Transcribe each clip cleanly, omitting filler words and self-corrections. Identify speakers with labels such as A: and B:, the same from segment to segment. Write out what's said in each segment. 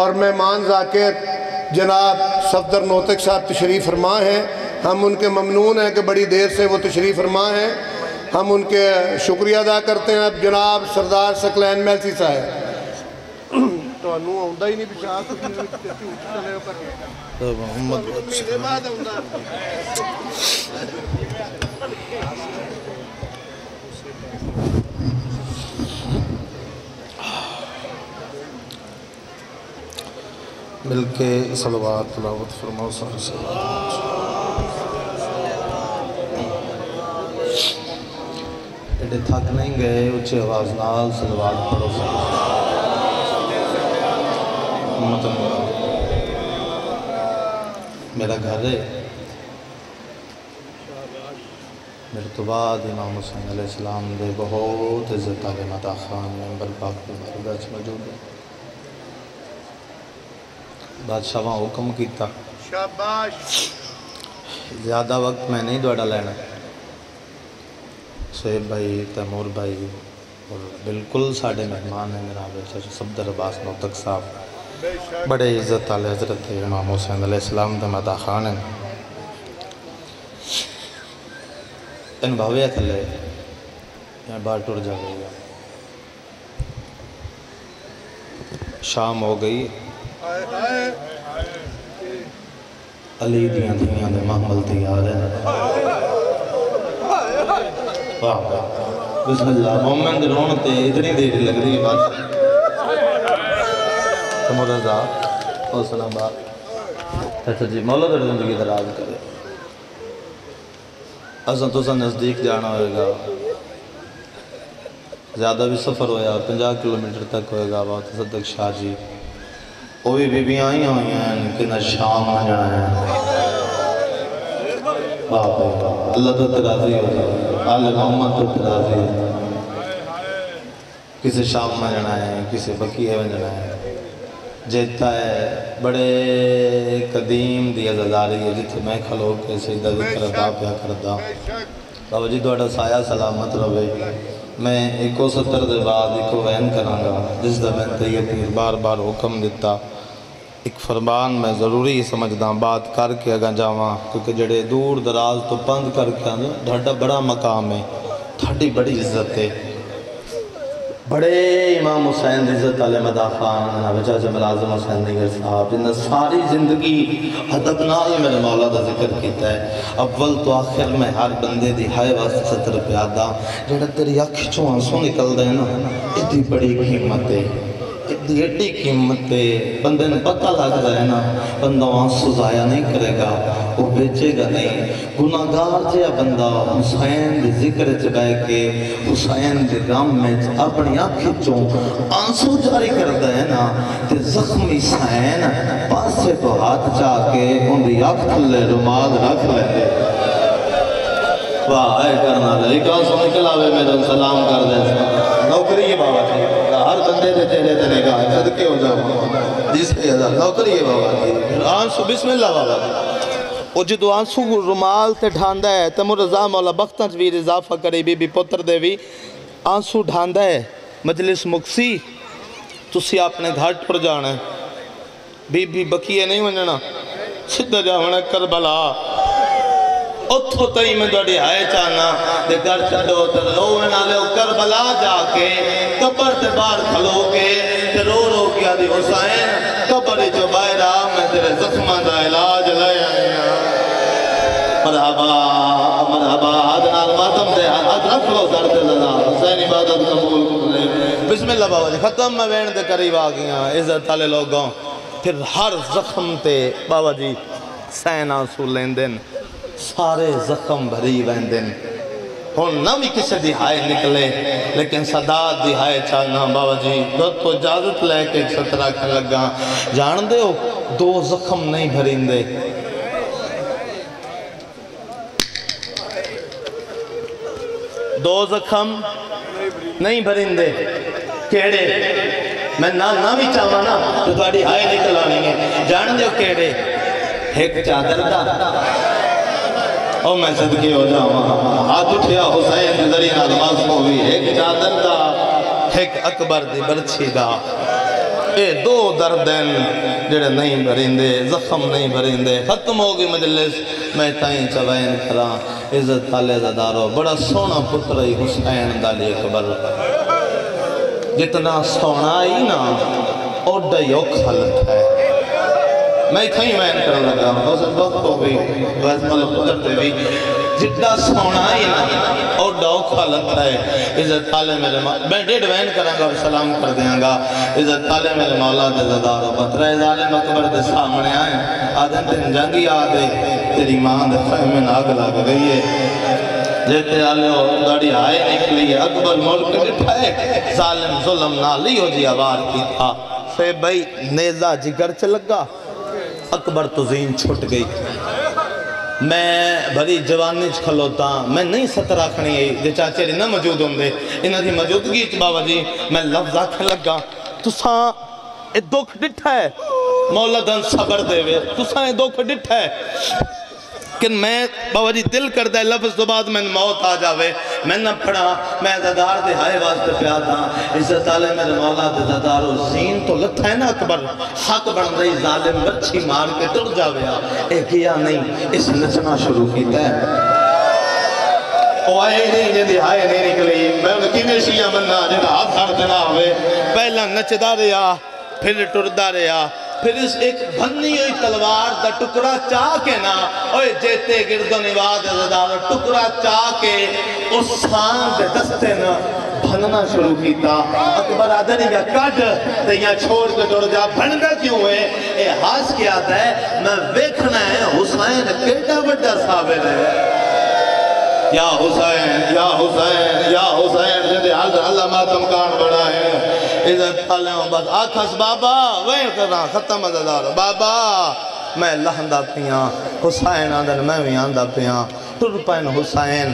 A: اور مہمان ذاکر جناب صفدر نوتک صاحب تشریف فرما ہیں، ہم ان کے ممنون ہیں کہ بڑی دیر سے وہ تشریف فرما ہیں، ہم ان کے شکریہ ادا کرتے ہیں۔ اب جناب سردار ثقلین میلسی صاحب تو انہوں آؤندہ ہی نہیں بچا
B: مل کے صلوات تلاوت فرماؤ صلی اللہ علیہ وسلم۔ ایڈے تھک نہیں گئے، اچھے آواز نال صلوات پڑھو صلی اللہ علیہ وسلم۔ میرا گھر ہے، میرے تو بعد امام حسین علیہ السلام دے بہت عزت آلے مدہ خان ممبر پاک کے بارگاہ موجود ہے۔ بادشاہ وہاں حکم کیتا،
A: شاباش،
B: زیادہ وقت میں نہیں دوڑا لینا۔ سہیب بھائی، تیمور بھائی اور بالکل ساڑھے مہمان ہیں میرا بیچا صفدر عباس نوتک صاحب، بڑے عزت آلے حضرت امام حسین علیہ السلام دے مدہ خان ہیں۔ ان بھاوے تھلے یہاں بار ٹور جا گئی، شام ہو گئی، علی دیاں دھیاں دے محمل تیار ہے۔ بسم اللہ، مومن رون تے اتنی دیر لگ رہی ہے بات تمہر رضا اور سلام بات اچھا جی مولا در زندگی دراز کرے۔ ازاں تو سا نزدیک جانا ہوئے گا، زیادہ بھی سفر ہویا 50 کلومیٹر تک ہوئے گا۔ بات صدق شاہ جی وہ بھی بیبیاں آئی ہوئی ہیں کہ نہ شام نہ جانا ہے۔ اللہ تو ترازی ہو جائے، آل محمد تو ترازی ہو جائے، کسی شام نہ جانا ہے، کسی بقیہ میں جانا ہے۔ جیتا ہے بڑے قدیم دی عزاداری ہے جتھے میں کھلو کے سیدہ ذکر ادا پیا کردہ۔ بابا جی دوڑا سایہ سلامت رہے۔ میں 71 دے بعد ایک وین کرانگا جس دا میں تیتیر بار بار حکم دیتا، ایک فرمان میں ضروری سمجھداں بات کر کے اگاں جاواں، کیونکہ جڑے دور دراز تو پند کر کے آنے ڈھاڑا بڑا مقام ہے، تھاڑی بڑی عزت ہے۔ بڑے امام حسین عزت علیہ مدہ خان بچہ جمال اعظم حسین نگر صاحب جنہاں ساری زندگی ادب نال میرے مولا دا ذکر کیتا ہے۔ اول تو آخر میں ہر بندے دی ہائے واسطے 70 پیادہ جڑا تیری اکھ چوں آنسوں نکل دے نا، اتنی بڑی قیمت ہے، اتنی ایڈی قیمت ہے۔ بندے نے پتہ لگ رہا ہے نا، بندہ آنسو ضائع نہیں کرے گا، وہ بیچے گا نہیں۔ گناہگار جیا بندہ حسین دے ذکر چکائے کے حسین دے غم میں اپنی آنکھ چوں آنسو جاری کردہ ہے نا، تے زخمی حسین پاسے کو ہاتھ چاہ کے ان دی آنکھ تھلے رومال رکھ لے۔ واہ اے کرنا رہے، ایک آنسو نکلاوے میرے سلام کر دے۔ نوکری ہے بابا جی، ہر بندے دے تیرے تیرے گا صدقے ہو جاؤ جس پہ ازا نوکری ہے بابا جی۔ آنسو بسم اللہ بابا جی، وہ جدو آنسو رومال تے ڈھاندہ ہے تیمور رضا مولا بختاں چویر اضافہ کرے بی بی پتر دے بھی آنسو ڈھاندہ ہے۔ مجلس مکسی تسی اپنے گھر پر جانا ہے، بی بی بکیے نہیں ونجنا، سدھا جاونا کربلا اتھو تئی میں دوڑی آئے چانا دے گھر چھڑو تے روونا لے کربلا جا کے قبر تے بار کھلو کے تے رو رو کیا دی حسین قبر جو بائرہ میں تیرے زخمہ دا علاج لے آئینا۔ مرحبا مرحبا آدھنال ماتم دے حد رکھ لو درد لنا حسین عبادت قبول کرے۔ بسم اللہ بابا جی ختم میں وین دے قریب آگیاں عزت والے لوگوں، پھر ہر زخم تے بابا جی سین آنسو لیندن، سارے زخم بھری ویندن۔ ہون نہ بھی کسی دہائے نکلے لیکن صداد دہائے چاہنا بابا جی تو اجازت لے کے ایک سترہ کھا لگا جان دے ہو دو زخم نہیں بھرین دے۔ دو زخم نہیں بھرین دے کیڑے میں نہ بھی چاہوا نا تو تھوڑی ہائے نکل آنی ہے جان دے ہو کیڑے ایک چادر دا او میں صدقے ہو جاؤں ہاتھ اٹھیا حسین ذریعہ نماز کو بھی ایک چادر دا ایک اکبر دی برچی دا اے دو دردین جڑے نہیں بھریندے زخم نہیں بھریندے ختم ہوگی مجلس میں تائیں چوائن کراں عزت والے زدارو بڑا سونا پتر حسین دالی اکبر جتنا سونا ہی نا اوڈا یو خلط ہے میں تھیں وین کر لگا حسن وقت ہو گئی ویس ملک پترتے بھی جتنا سونا ہی نا اوڈا یو خلط ہے عزت والے میرے مولا میں ڈیڑھ وین کریں گا اور سلام کر دیں گا عزت والے میرے مولا دے زدارو پترہ ظالم اکبر دے سامنے آئیں آدھن تین جنگی آدھے تیری ماں دے خیمن آگ لگ گئی ہے جیتے آلیو داڑی آئے نکلی ہے اکبر ملک لٹھائے ظالم ظلم نالی ہو جی آوار کی تھا سے بھئی نیزہ جگر چلگا اکبر تو زین چھٹ گئی میں بھری جوانی کھلوتا میں نہیں سترہ کھنی ہے جے چاچے نہ موجود ہوں دے انہاں دی موجودگی بابا جی میں لفظ آکھن لگا تساں اے دکھ ڈٹھا ہے مولا دن صبر دے وے تساں اے دکھ ڈٹھا ہے کہ میں بابا جی دل کر دے لفظ تو بعد میں موت آ جاوے میں نہ پڑھا میں زدار دے ہائے واسطے پیا تھا عزت علیہ میرے مولا دے زدارو زین تو لتھا ہے نا اکبر حق بن رہی ظالم بچی مار کے ٹر جاوے اے کیا نہیں اس نچنا شروع کیتا ہے وہ آئے نہیں جن دی ہائے نہیں نکلی میں انہیں کی نشیہ مننا جن ہاتھ ہر دینا ہوئے پہلا نچدا رہا پھر ٹردہ رہا پھر اس ایک بھنی ہوئی تلوار دا ٹکڑا چاہ کے نا اوہ جیتے گرد و نواد زدار ٹکڑا چاہ کے اس سان دے دستے نا بھننا شروع کیتا اکبر آدھنی کا کڈ تے یہاں چھوڑ کے ٹوڑ جا بھننا کیوں ہے اے ہاس کیا آتا ہے میں ویکھنا ہے حسین کیٹا بڑا ثابت ہے یا حسین یا حسین یا حسین جدے اللہ ماتم کان بڑا ہے عزت اللہ بس آکھس بابا وہیں کرنا ختم ازدار بابا میں لہندہ پیاں حسین آدھر میں بھی آندہ پیاں ٹر پین حسین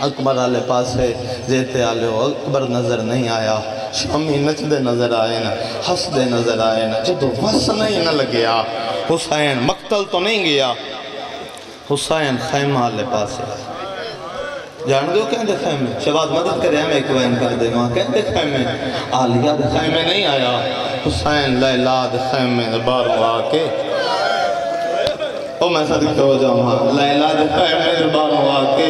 B: اکبر آلے پاسے جیتے آلے ہو اکبر نظر نہیں آیا شامی نچ دے نظر آئے نا ہس دے نظر آئے نا جدو وس نہیں نہ لگیا حسین مقتل تو نہیں گیا حسین خیمہ آلے پاسے جان دو کہندے خیمے شباد مدد کرے ہمیں ایک وین کر دے ماں کہندے خیمے آلیہ دے خیمے نہیں آیا حسین لیلہ دے خیمے باروں آکے او میں صدق تو ہو جاؤں ہاں لیلہ دے خیمے باروں آکے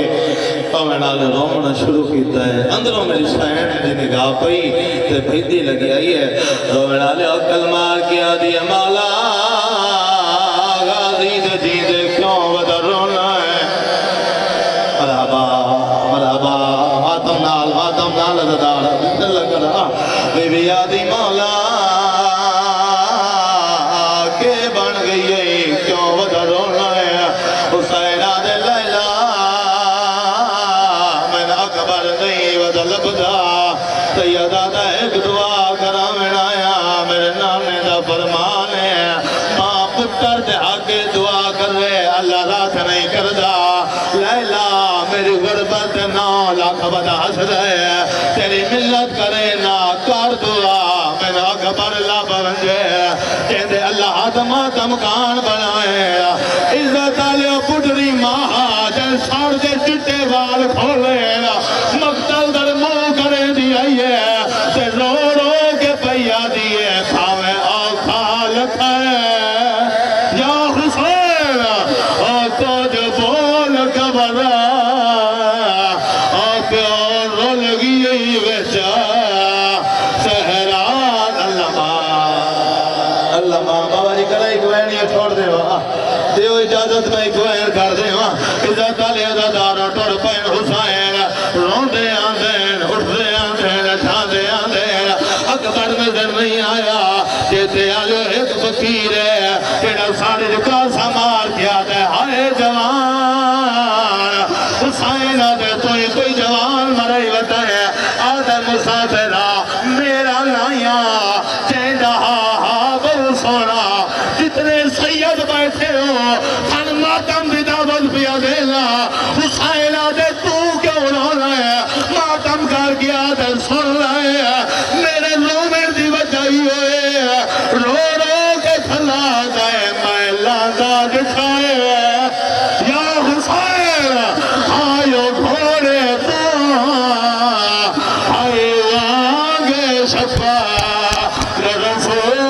B: او میں نالے رومنا شروع کیتا ہے اندروں میری شہن دی نگاہ پئی تے بھیدی لگی آئی ہے رو میں نالے اکل مار کیا دی مولا غازی دے جی دے کیوں ودر رونا ہے مرحبا مرحبا آتم نال زدار دل کرا بی بی آدھی مولا کے بن گئی ہے کیوں ودر رونا ہے حسین آدھے لیلہ میں اکبر نہیں ودر لبدا سید آدھا ایک دعا کرا میں آیا میرے نانے دا فرمان ہے ماں پتر دے آگے دعا کر رہے اللہ رات نہیں کردہ لیلہ میری غربت نا لاکھ بدا حس رہے تیری ملت کرے نا کار دعا میرا اکبر اللہ برنجے کہتے اللہ آدم آدم کان بنائے عزت آلیہ پڑری ماہا جن ساڑ دے چٹے وال کھولے مقتل در مو کرے دیئے تے رو رو کے پیا دیئے کھاوے آخا لکھائے یا حسین تو جو بول کبرا چھوڑ دے وہاں دیو اجازت میں ایک وین کر دے وہاں عزت علی عزداروں ٹور پین حسین روندے آندین اٹھدے آندین چھاندے آندین اکبر نظر نہیں آیا جیتے آلو ایک فقیر ہے تیرا ساڑے کا سامار کیا دے ہائے جوان حسین آدھے تو ہی کوئی جوان مرائی بتا ہے آدھے مسافرہ میرا نائیاں چیندہ ہاں بل سونا جتنے سید بیٹھے ہو خان ماتم دی دعوت پیا دینا حسین آدھے تو کیوں رونا ہے ماتم کر گیا دے سن رہے میرے رومن دی بچائی ہوئے رو رو کے کھلا جائے میں لاندہ دکھائے یا حسین آئیو گھوڑے تو آئیو آگے شفا رسول